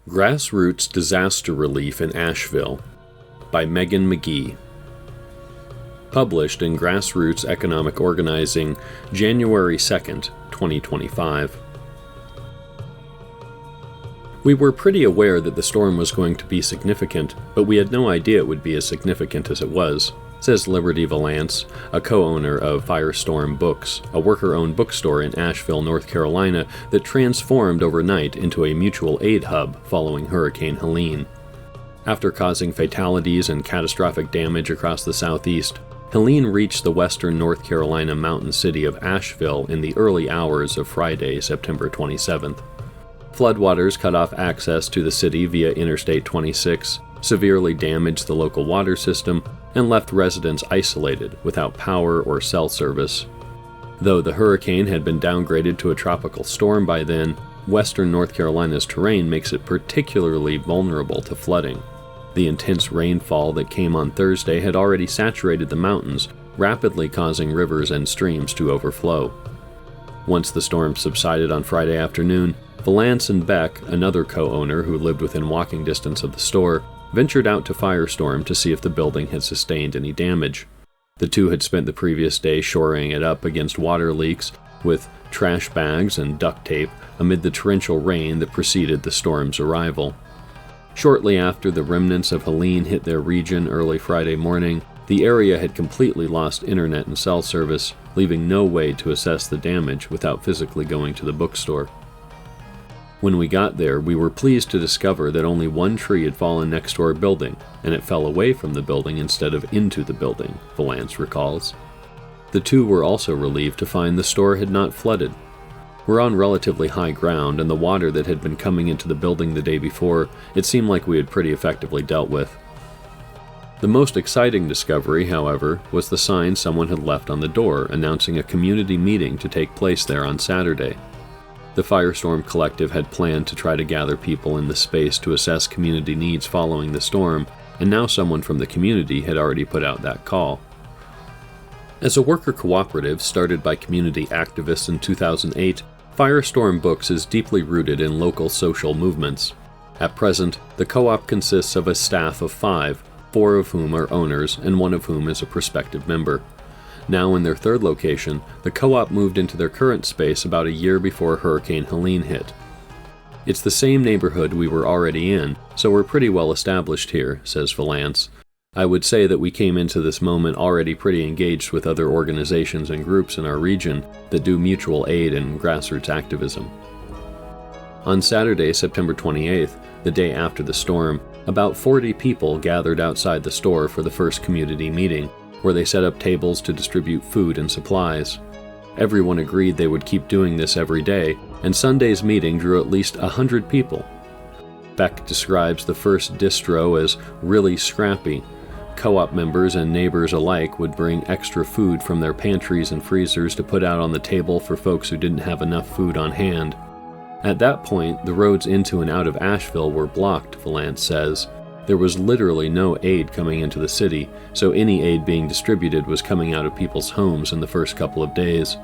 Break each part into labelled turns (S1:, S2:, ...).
S1: Grassroots Disaster Relief in Asheville by Megan McGee. Published in Grassroots Economic Organizing, January 2nd, 2025. We were pretty aware that the storm was going to be significant, but we had no idea it would be as significant as it was, says Liberty Valance, a co-owner of Firestorm Books, a worker-owned bookstore in Asheville, North Carolina that transformed overnight into a mutual aid hub following Hurricane Helene. After causing fatalities and catastrophic damage across the southeast, Helene reached the western North Carolina mountain city of Asheville in the early hours of Friday, September 27th. Floodwaters cut off access to the city via Interstate 26, severely damaged the local water system, and left residents isolated without power or cell service. Though the hurricane had been downgraded to a tropical storm by then, western North Carolina's terrain makes it particularly vulnerable to flooding. The intense rainfall that came on Thursday had already saturated the mountains, rapidly causing rivers and streams to overflow. Once the storm subsided on Friday afternoon, Valance and Beck, another co-owner who lived within walking distance of the store, ventured out to Firestorm to see if the building had sustained any damage. The two had spent the previous day shoring it up against water leaks with trash bags and duct tape amid the torrential rain that preceded the storm's arrival. Shortly after the remnants of Helene hit their region early Friday morning, the area had completely lost internet and cell service, leaving no way to assess the damage without physically going to the bookstore. When we got there, we were pleased to discover that only one tree had fallen next to our building, and it fell away from the building instead of into the building, Valance recalls. The two were also relieved to find the store had not flooded. We're on relatively high ground, and the water that had been coming into the building the day before, it seemed like we had pretty effectively dealt with. The most exciting discovery, however, was the sign someone had left on the door announcing a community meeting to take place there on Saturday. The Firestorm Collective had planned to try to gather people in the space to assess community needs following the storm, and now someone from the community had already put out that call. As a worker cooperative started by community activists in 2008, Firestorm Books is deeply rooted in local social movements. At present, the co-op consists of a staff of 5, 4 of whom are owners and 1 of whom is a prospective member. Now in their third location, the co-op moved into their current space about a year before Hurricane Helene hit. It's the same neighborhood we were already in, so we're pretty well established here, says Valance. I would say that we came into this moment already pretty engaged with other organizations and groups in our region that do mutual aid and grassroots activism. On Saturday, September 28th, the day after the storm, about 40 people gathered outside the store for the first community meeting, where they set up tables to distribute food and supplies. Everyone agreed they would keep doing this every day, and Sunday's meeting drew at least 100 people. Beck describes the first distro as really scrappy. Co-op members and neighbors alike would bring extra food from their pantries and freezers to put out on the table for folks who didn't have enough food on hand. At that point, the roads into and out of Asheville were blocked, Valance says. There was literally no aid coming into the city, so any aid being distributed was coming out of people's homes in the first couple of days.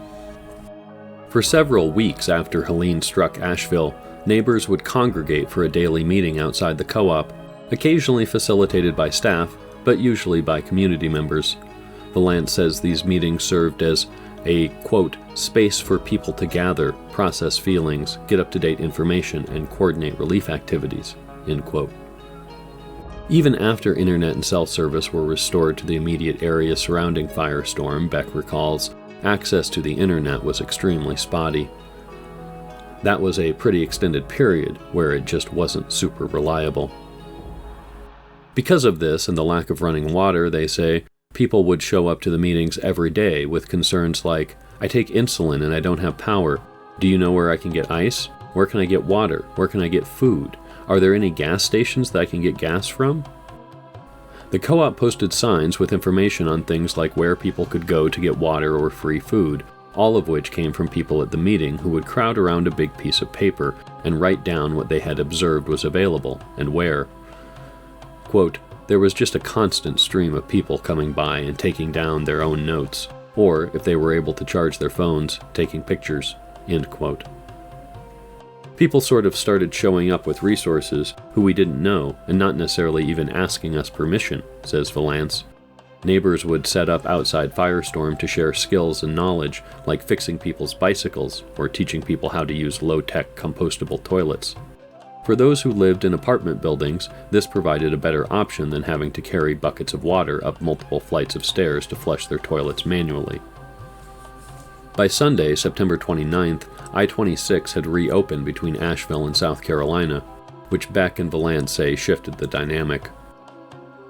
S1: For several weeks after Helene struck Asheville, neighbors would congregate for a daily meeting outside the co-op, occasionally facilitated by staff, but usually by community members. Valance says these meetings served as a, quote, space for people to gather, process feelings, get up-to-date information, and coordinate relief activities, end quote. Even after internet and cell service were restored to the immediate area surrounding Firestorm, Beck recalls, access to the internet was extremely spotty. That was a pretty extended period where it just wasn't super reliable. Because of this and the lack of running water, they say, people would show up to the meetings every day with concerns like, I take insulin and I don't have power. Do you know where I can get ice? Where can I get water? Where can I get food? Are there any gas stations that I can get gas from? The co-op posted signs with information on things like where people could go to get water or free food, all of which came from people at the meeting who would crowd around a big piece of paper and write down what they had observed was available and where. Quote, there was just a constant stream of people coming by and taking down their own notes, or, if they were able to charge their phones, taking pictures, end quote. People sort of started showing up with resources who we didn't know and not necessarily even asking us permission, says Valance. Neighbors would set up outside Firestorm to share skills and knowledge like fixing people's bicycles or teaching people how to use low-tech compostable toilets. For those who lived in apartment buildings, this provided a better option than having to carry buckets of water up multiple flights of stairs to flush their toilets manually. By Sunday, September 29th, I-26 had reopened between Asheville and South Carolina, which Beck and Valance say shifted the dynamic.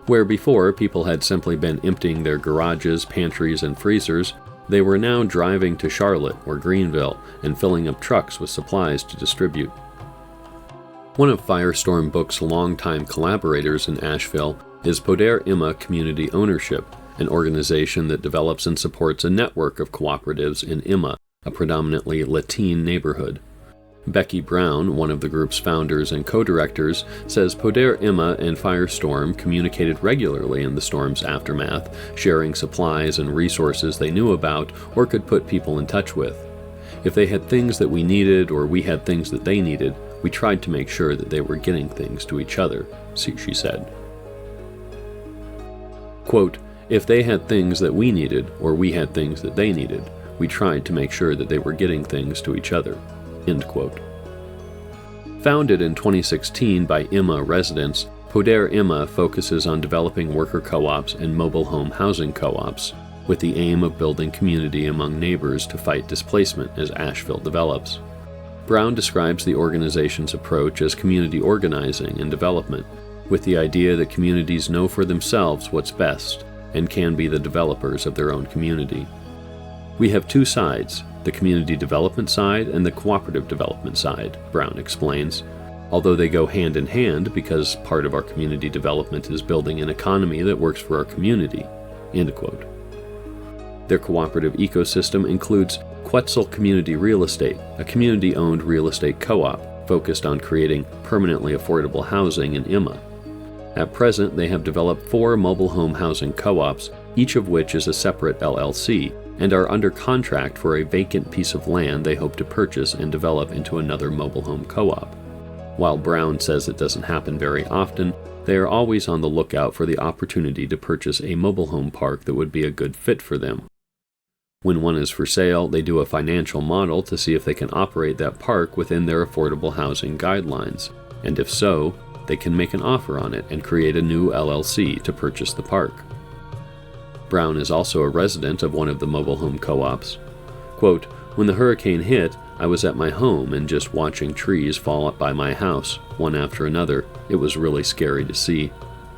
S1: Where before people had simply been emptying their garages, pantries, and freezers, they were now driving to Charlotte or Greenville and filling up trucks with supplies to distribute. One of Firestorm Book's longtime collaborators in Asheville is Poder Imma Community Ownership, an organization that develops and supports a network of cooperatives in Imma, a predominantly Latin neighborhood. Becky Brown, one of the group's founders and co-directors, says Poder Imma and Firestorm communicated regularly in the storm's aftermath, sharing supplies and resources they knew about or could put people in touch with. If they had things that we needed or we had things that they needed, we tried to make sure that they were getting things to each other, she said. Quote, "If they had things that we needed or we had things that they needed, we tried to make sure that they were getting things to each other." End quote. Founded in 2016 by Imma residents, Poder Imma focuses on developing worker co-ops and mobile home housing co-ops, with the aim of building community among neighbors to fight displacement as Asheville develops. Brown describes the organization's approach as community organizing and development, with the idea that communities know for themselves what's best and can be the developers of their own community. "We have two sides, the community development side and the cooperative development side," Brown explains, although they go hand in hand because part of our community development is building an economy that works for our community." End quote. Their cooperative ecosystem includes Quetzal Community Real Estate, a community-owned real estate co-op focused on creating permanently affordable housing in Imma. At present, they have developed 4 mobile home housing co-ops, each of which is a separate LLC, and are under contract for a vacant piece of land they hope to purchase and develop into another mobile home co-op. While Brown says it doesn't happen very often, they are always on the lookout for the opportunity to purchase a mobile home park that would be a good fit for them. When one is for sale, they do a financial model to see if they can operate that park within their affordable housing guidelines, and if so, they can make an offer on it and create a new LLC to purchase the park. Brown is also a resident of one of the mobile home co-ops. Quote, "When the hurricane hit, I was at my home and just watching trees fall up by my house, one after another. It was really scary to see."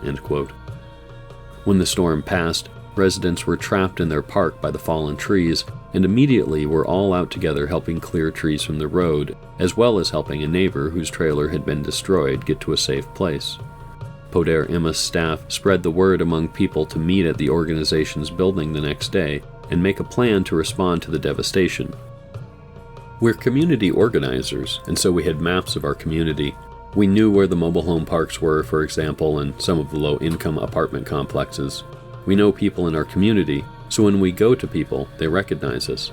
S1: End quote. When the storm passed, residents were trapped in their park by the fallen trees and immediately were all out together helping clear trees from the road, as well as helping a neighbor whose trailer had been destroyed get to a safe place. Poder Imma's staff spread the word among people to meet at the organization's building the next day and make a plan to respond to the devastation. "We're community organizers, and so we had maps of our community. We knew where the mobile home parks were, for example, and some of the low-income apartment complexes. We know people in our community, so when we go to people, they recognize us."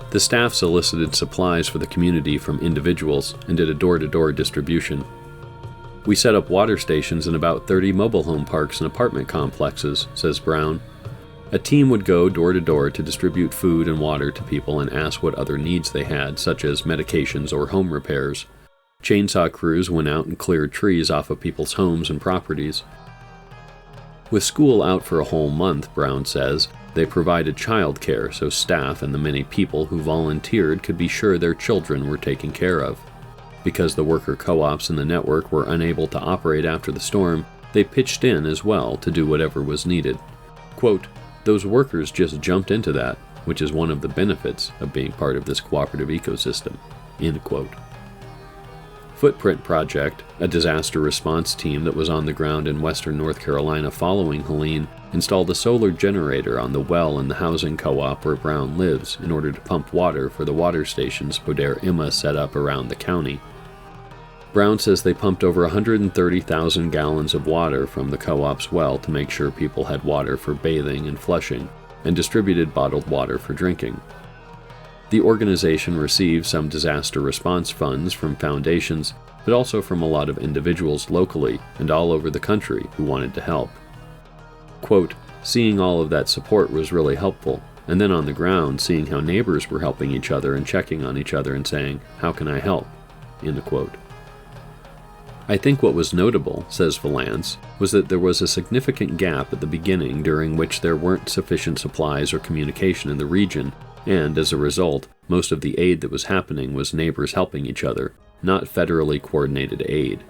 S1: The staff solicited supplies for the community from individuals and did a door-to-door distribution. "We set up water stations in about 30 mobile home parks and apartment complexes," says Brown. A team would go door to door to distribute food and water to people and ask what other needs they had, such as medications or home repairs. Chainsaw crews went out and cleared trees off of people's homes and properties. With school out for a whole month, Brown says, they provided child care so staff and the many people who volunteered could be sure their children were taken care of. Because the worker co-ops in the network were unable to operate after the storm, they pitched in as well to do whatever was needed. Quote, "Those workers just jumped into that, which is one of the benefits of being part of this cooperative ecosystem." End quote. Footprint Project, a disaster response team that was on the ground in western North Carolina following Helene, installed a solar generator on the well in the housing co-op where Brown lives in order to pump water for the water stations Poder Imma set up around the county. Brown says they pumped over 130,000 gallons of water from the co-op's well to make sure people had water for bathing and flushing, and distributed bottled water for drinking. The organization receives some disaster response funds from foundations, but also from a lot of individuals locally and all over the country who wanted to help. Quote, seeing all of that support was really helpful, and then on the ground seeing how neighbors were helping each other and checking on each other and saying, how can I help? End quote. I think what was notable, says Valance, was that there was a significant gap at the beginning during which there weren't sufficient supplies or communication in the region, and as a result, most of the aid that was happening was neighbors helping each other, not federally coordinated aid.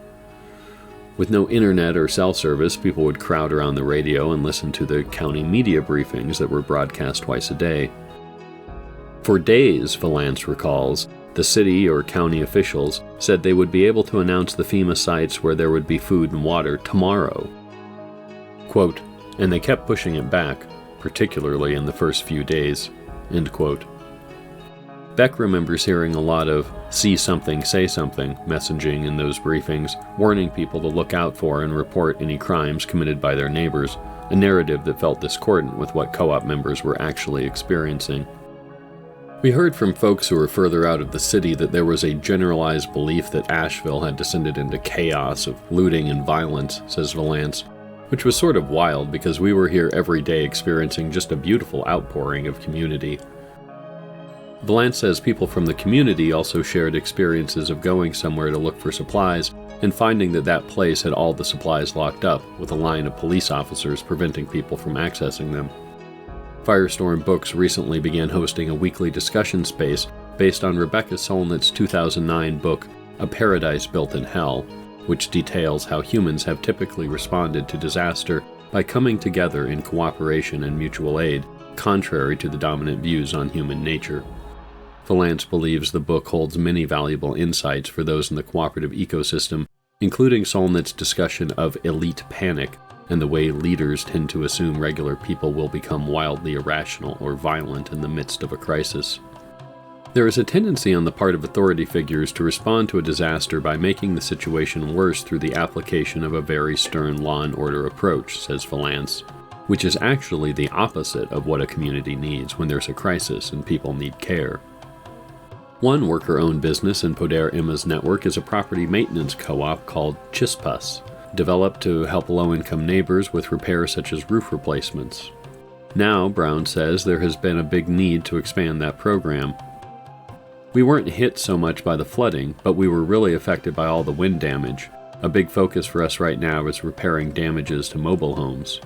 S1: With no internet or cell service, people would crowd around the radio and listen to the county media briefings that were broadcast twice a day. For days, Valance recalls, the city or county officials said they would be able to announce the FEMA sites where there would be food and water tomorrow. Quote, and they kept pushing it back, particularly in the first few days. End quote. Beck remembers hearing a lot of see something, say something messaging in those briefings, warning people to look out for and report any crimes committed by their neighbors, a narrative that felt discordant with what co-op members were actually experiencing. We heard from folks who were further out of the city that there was a generalized belief that Asheville had descended into chaos of looting and violence, says Valance, which was sort of wild because we were here every day experiencing just a beautiful outpouring of community. Valance says people from the community also shared experiences of going somewhere to look for supplies and finding that that place had all the supplies locked up, with a line of police officers preventing people from accessing them. Firestorm Books recently began hosting a weekly discussion space based on Rebecca Solnit's 2009 book, A Paradise Built in Hell, which details how humans have typically responded to disaster by coming together in cooperation and mutual aid, contrary to the dominant views on human nature. Valance believes the book holds many valuable insights for those in the cooperative ecosystem, including Solnit's discussion of elite panic and the way leaders tend to assume regular people will become wildly irrational or violent in the midst of a crisis. There is a tendency on the part of authority figures to respond to a disaster by making the situation worse through the application of a very stern law and order approach, says Valance, which is actually the opposite of what a community needs when there's a crisis and people need care. One worker-owned business in Poder Emma's network is a property maintenance co-op called Chispas, developed to help low-income neighbors with repairs such as roof replacements. Now, Brown says, there has been a big need to expand that program. We weren't hit so much by the flooding, but we were really affected by all the wind damage. A big focus for us right now is repairing damages to mobile homes.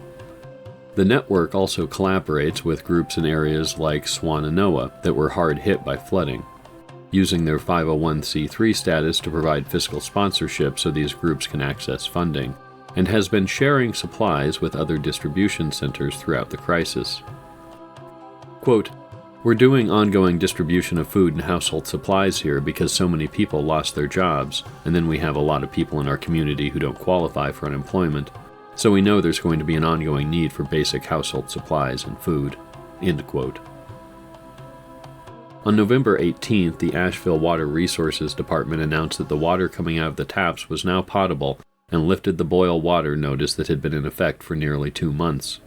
S1: The network also collaborates with groups in areas like Swannanoa that were hard hit by flooding, using their 501c3 status to provide fiscal sponsorship so these groups can access funding, and has been sharing supplies with other distribution centers throughout the crisis. Quote, we're doing ongoing distribution of food and household supplies here because so many people lost their jobs, and then we have a lot of people in our community who don't qualify for unemployment, so we know there's going to be an ongoing need for basic household supplies and food. End quote. On November 18th, the Asheville Water Resources Department announced that the water coming out of the taps was now potable and lifted the boil water notice that had been in effect for nearly 2 months.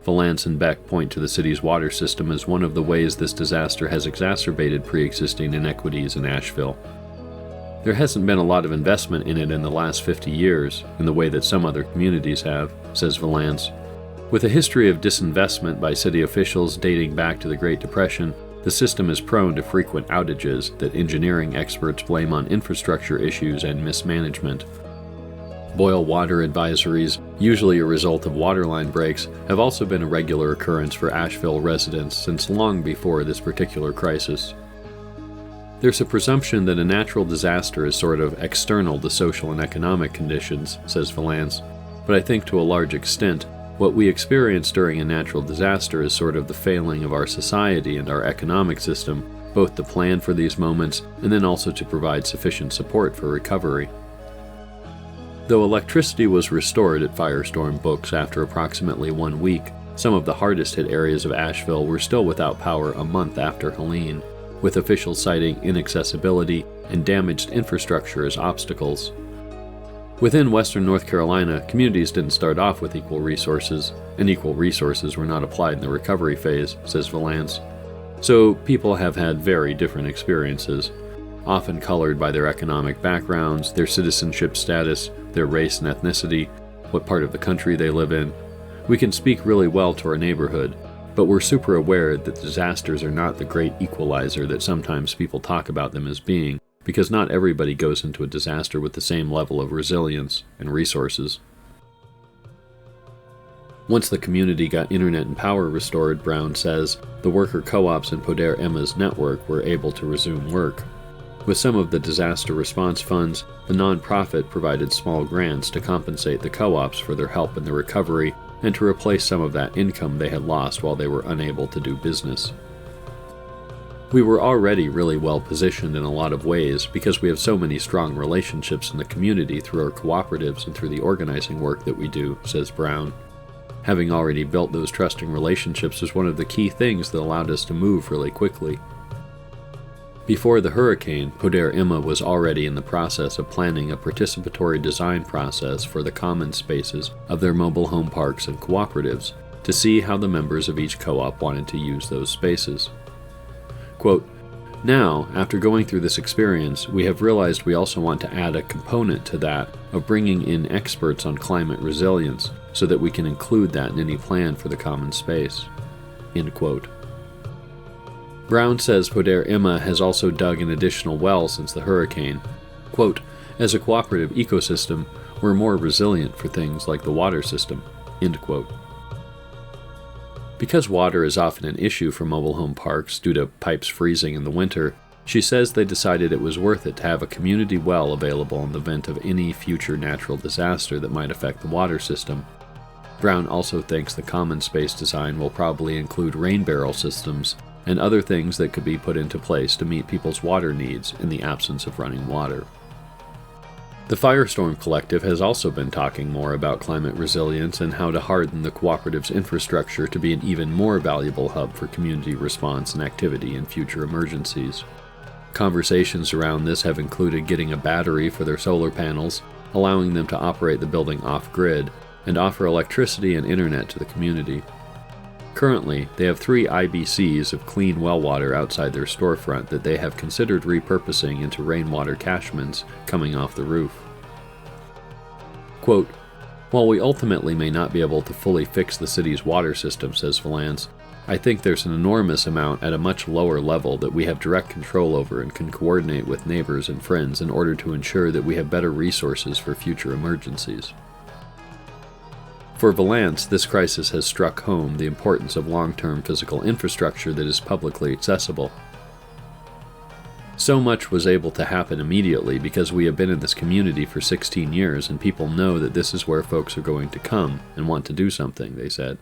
S1: Valance and Beck point to the city's water system as one of the ways this disaster has exacerbated pre-existing inequities in Asheville. There hasn't been a lot of investment in it in the last 50 years, in the way that some other communities have, says Valance. With a history of disinvestment by city officials dating back to the Great Depression, the system is prone to frequent outages that engineering experts blame on infrastructure issues and mismanagement. Boil water advisories, usually a result of waterline breaks, have also been a regular occurrence for Asheville residents since long before this particular crisis. There's a presumption that a natural disaster is sort of external to social and economic conditions, says Valance, but I think to a large extent, what we experience during a natural disaster is sort of the failing of our society and our economic system, both to plan for these moments and then also to provide sufficient support for recovery. Though electricity was restored at Firestorm Books after approximately 1 week, some of the hardest hit areas of Asheville were still without power a month after Helene, with officials citing inaccessibility and damaged infrastructure as obstacles. Within western North Carolina, communities didn't start off with equal resources, and equal resources were not applied in the recovery phase, says Valance. So people have had very different experiences, often colored by their economic backgrounds, their citizenship status, their race and ethnicity, what part of the country they live in. We can speak really well to our neighborhood, but we're super aware that disasters are not the great equalizer that sometimes people talk about them as being, because not everybody goes into a disaster with the same level of resilience and resources. Once the community got internet and power restored, Brown says, the worker co-ops in Poder Emma's network were able to resume work. With some of the disaster response funds, the nonprofit provided small grants to compensate the co-ops for their help in the recovery and to replace some of that income they had lost while they were unable to do business. We were already really well positioned in a lot of ways because we have so many strong relationships in the community through our cooperatives and through the organizing work that we do, says Brown. Having already built those trusting relationships was one of the key things that allowed us to move really quickly. Before the hurricane, Poder Emma was already in the process of planning a participatory design process for the common spaces of their mobile home parks and cooperatives to see how the members of each co-op wanted to use those spaces. Quote, now, after going through this experience, we have realized we also want to add a component to that of bringing in experts on climate resilience so that we can include that in any plan for the common space. End quote. Brown says Poder Emma has also dug an additional well since the hurricane. Quote, as a cooperative ecosystem, we're more resilient for things like the water system. End quote. Because water is often an issue for mobile home parks due to pipes freezing in the winter, she says they decided it was worth it to have a community well available in the event of any future natural disaster that might affect the water system. Brown also thinks the common space design will probably include rain barrel systems and other things that could be put into place to meet people's water needs in the absence of running water. The Firestorm Collective has also been talking more about climate resilience and how to harden the cooperative's infrastructure to be an even more valuable hub for community response and activity in future emergencies. Conversations around this have included getting a battery for their solar panels, allowing them to operate the building off-grid, and offer electricity and internet to the community. Currently, they have 3 IBCs of clean well water outside their storefront that they have considered repurposing into rainwater catchments coming off the roof. Quote, while we ultimately may not be able to fully fix the city's water system, says Valance, I think there's an enormous amount at a much lower level that we have direct control over and can coordinate with neighbors and friends in order to ensure that we have better resources for future emergencies. For Valance, this crisis has struck home the importance of long-term physical infrastructure that is publicly accessible. So much was able to happen immediately because we have been in this community for 16 years and people know that this is where folks are going to come and want to do something, they said.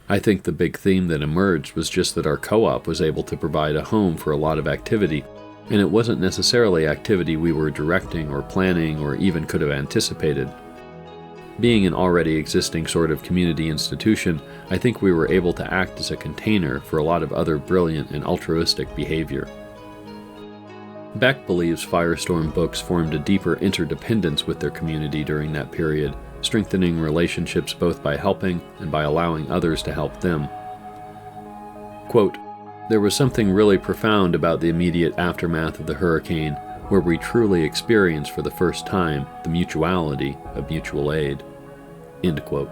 S1: I think the big theme that emerged was just that our co-op was able to provide a home for a lot of activity, and it wasn't necessarily activity we were directing or planning or even could have anticipated. Being an already existing sort of community institution, I think we were able to act as a container for a lot of other brilliant and altruistic behavior. Beck believes Firestorm books formed a deeper interdependence with their community during that period, strengthening relationships both by helping and by allowing others to help them. Quote, there was something really profound about the immediate aftermath of the hurricane, where we truly experienced for the first time the mutuality of mutual aid. End quote.